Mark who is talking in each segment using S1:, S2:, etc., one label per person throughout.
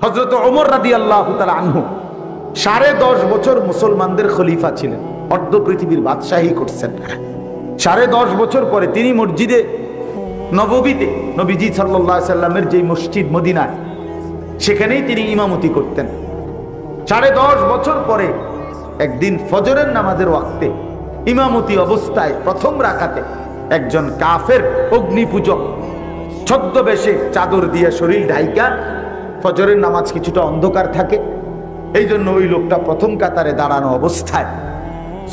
S1: হযরত ওমর রাদিয়াল্লাহু তাআলা আনহু 10.5 বছর মুসলমানদের খলিফা ছিলেন, অর্ধ পৃথিবীর বাদশাহী করছেন। 10.5 বছর পরে তিনি মসজিদে নববীতে, নবীজি সাল্লাল্লাহু আলাইহি সাল্লামের যে মসজিদ মদিনায়, সেখানেই তিনি ইমামতি করতেন। 10.5 বছর পরে একদিন ফজরের নামাজের ওয়াক্তে ইমামতি অবস্থায় প্রথম রাকাতে একজন কাফের অগ্নিপূজক ছদ্মবেশে চাদর দিয়ে শরীর ঢাইকা, ফজরের নামাজ কিছুটা অন্ধকার থাকে, এই জন্য ওই লোকটা প্রথম কাতারে দাঁড়ানো অবস্থায়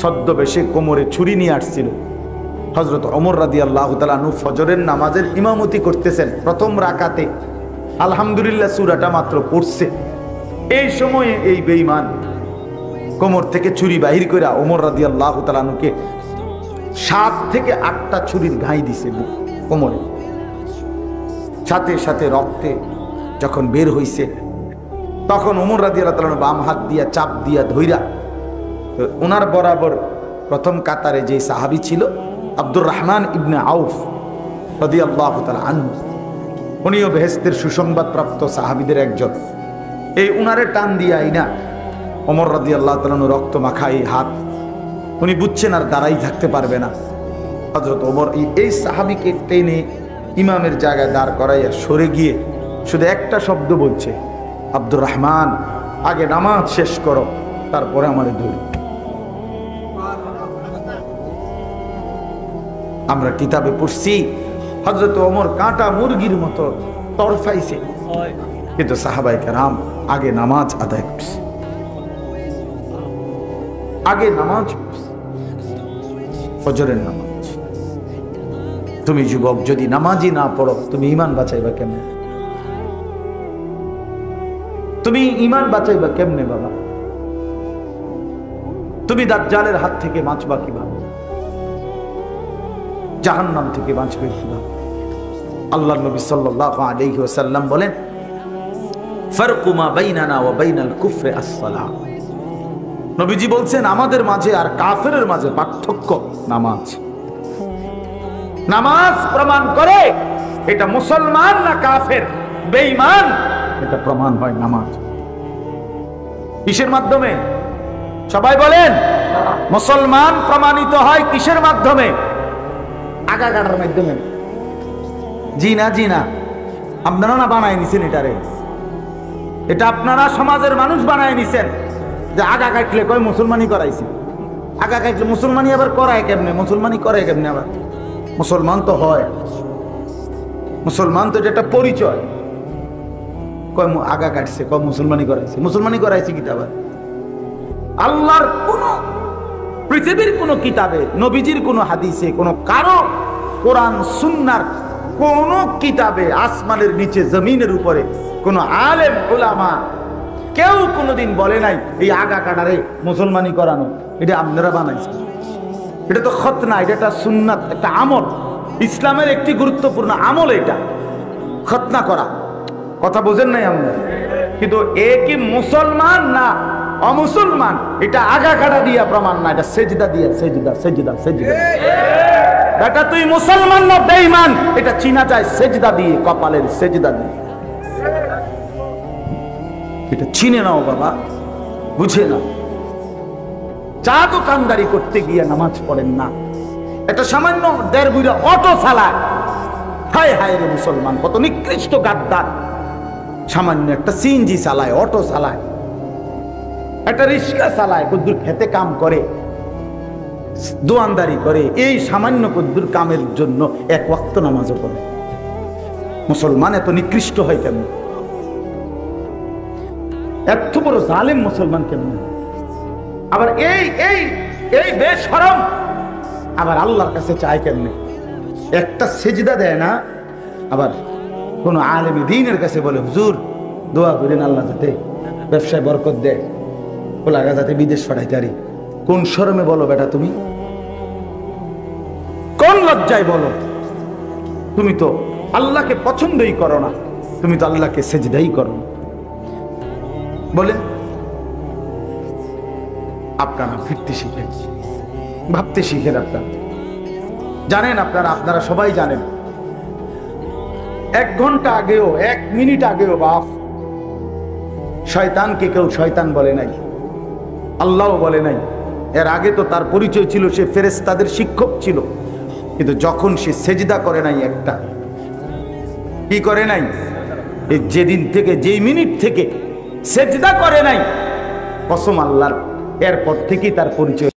S1: ছদ্মবেশে কোমরে ছুরি নিয়ে আসছিল। হযরত ওমর রাদিয়াল্লাহু তাআলা আনহু ফজরের নামাজের ইমামতি করতেছেন, প্রথম রাকাতে আলহামদুলিল্লাহ সূরাটা মাত্র পড়ছে। এই সময়ে এই বেঈমান কোমর থেকে ছুরি বাহির করে ওমর রাদিয়াল্লাহু তাআলা আনহুকে 7 থেকে 8টা ছুরির ঘাই দিছে কোমরে। সাথে সাথে রক্তে যখন বের হইছে, তখন ওমর রাদিয়াল্লাহু তাআলা বাম হাত দিয়া চাপ দিয়া ধইরা ওনার বরাবর প্রথম কাতারে যে সাহাবী ছিল আব্দুর রহমান ইবনে আউফ রাদিয়াল্লাহু তাআলা আনহু, উনিও বেহেশতের সুসংবাদ প্রাপ্ত সাহাবীদের একজন, এই উনারে টান দিয়া আইনা ওমর রাদিয়াল্লাহু তাআলা রক্ত মাখা এই হাত, উনি বুঝছেন আর দাঁড়াই থাকতে পারবে না। হযরত ওমর এই সাহাবীকে টেনে ইমামের জায়গায় দাঁড় করাইয়া সরে গিয়ে শুধু একটা শব্দ বলছে, আব্দুর রহমান, আগে নামাজ শেষ করো, তারপরে আমারে ধরি। আমরা কিতাবে পড়ছি হযরত ওমর কাঁটা মুরগির মতো তরফাইছে, কিন্তু সাহাবায়ে কেরাম আগে নামাজ আদায় করছে, আগে নামাজ, ফজরের নামাজ। তুমি যুবক যদি নামাজই না পড়ো, তুমি ঈমান বাঁচাইবা কেমনে? তুমি ঈমান বাঁচাইবা কেমনে বাবা? তুমি দাজ্জালের হাত থেকে বাঁচবা কিভাবে? জাহান্নাম থেকে বাঁচবে কিভাবে? আল্লাহর নবী সাল্লাল্লাহু আলাইহি ওয়াসাল্লাম বলেন, ফারকু মা বাইনানা ওয়া বাইনাল কুফরি আস-সালাহ। নবীজি বলছেন আমাদের মাঝে আর কাফেরের মাঝে পার্থক্য নামাজ। নামাজ প্রমাণ করে এটা মুসলমান না কাফের, বেঈমান, এটা প্রমাণ হয় নামাজ। কিসের মাধ্যমে? সবাই বলেন। মুসলমান প্রমাণিত হয় কিসের মাধ্যমে? আগা কাটার মাধ্যমে। জি না, জি না, আপনারা না বানায় নিছেন এটারে, এটা আপনারা সমাজের মানুষ বানায় নিছেন যে আগা কাটলে কয় মুসলমানি করাইছে। আগা কাটলে মুসলমানি আবার করায় কেমনে? মুসলমানি করে কেমনে? আবার মুসলমান তো হয়, মুসলমান তো এটা একটা পরিচয়। কয় আগা কাটছে, কয় মুসলমানি করাইছে। মুসলমানি করাইছে কি? আবার আল্লাহর কোন পৃথিবীর কোন কিতাবে, নবীজির কোন হাদিসে, কোন কারো কোরআন সুন্নাহর কোন কিতাবে, আসমানের নিচে জমিনের উপরে কোন আলেম উলামা কেউ কোনোদিন বলে নাই এই আগা কাটারে মুসলমানি করানো, এটা আপনারা বানাইছেন। এটা তো খতনা, এটা একটা সুন্নাত, একটা আমল, ইসলামের একটি গুরুত্বপূর্ণ আমল এটা খতনা করা। কথা বোঝেন নাই আমরা? কিন্তু এ কি মুসলমান না অমুসলমান, এটা আগা কাটা দিয়া প্রমাণ না, এটা সেজদা দিয়া, সেজদা সেজদা সেজদা। এটা তুই মুসলমান না বেঈমান, এটা চিনা যায় সেজদা দিয়ে, কপালের সেজদা দিয়ে। এটা চিনে নাও বাবা, বুঝে নাও। চা দোকানদারি করতে গিয়ে নামাজ পড়েন না, এটা সামান্য 1.5 বুড়া অটো চালায়। হায় হায় রে মুসলমান, কত নিকৃষ্ট গাদ্দার! সামান্য একটা সিএনজি চালায়, অটো চালায়, একটা রিক্সা চালায়, কদ্দুর খেতে কাম করে, দোয়ানদারি করে, এই সামান্য কদ্দুর কামের জন্য 1 ওয়াক্ত নামাজও পড়ে। মুসলমান এত নিকৃষ্ট হয় কেন? এত বড় জালেম মুসলমান কেমন? আবার এই এই এই বেশরম আবার আল্লাহর কাছে চায় কেমনে? একটা সেজদা দেয় না, আবার কোন আলেম দ্বীনের কাছে বলে হুজুর দোয়া করেন আল্লাহ যাতে ব্যবসায় বরকত দেয়, ওলাগা যাতে বিদেশ পাঠাইতে পারি। কোন শরমে বলো বেটা তুমি? কোন লজ্জায় বলো? তুমি তো আল্লাহকে পছন্দই করো না, তুমি তো আল্লাহকে সেজদাই করো না। বলেন, আপনারা ফিরতে শিখেন, ভাবতে শিখেন। আপনারা জানেন, আপনারা সবাই জানেন, 1 ঘন্টা আগেও, 1 মিনিট আগেও বাপ শয়তানকে কেউ শয়তান বলে নাই, আল্লাহও বলে নাই। এর আগে তো তার পরিচয় ছিল সে ফেরেশতাদের শিক্ষক ছিল, কিন্তু যখন সে সেজদা করে নাই, একটা কি করে নাই, এই যেদিন থেকে, যেই মিনিট থেকে সেজদা করে নাই, কসম আল্লাহর, এরপর থেকেই তার পরিচয়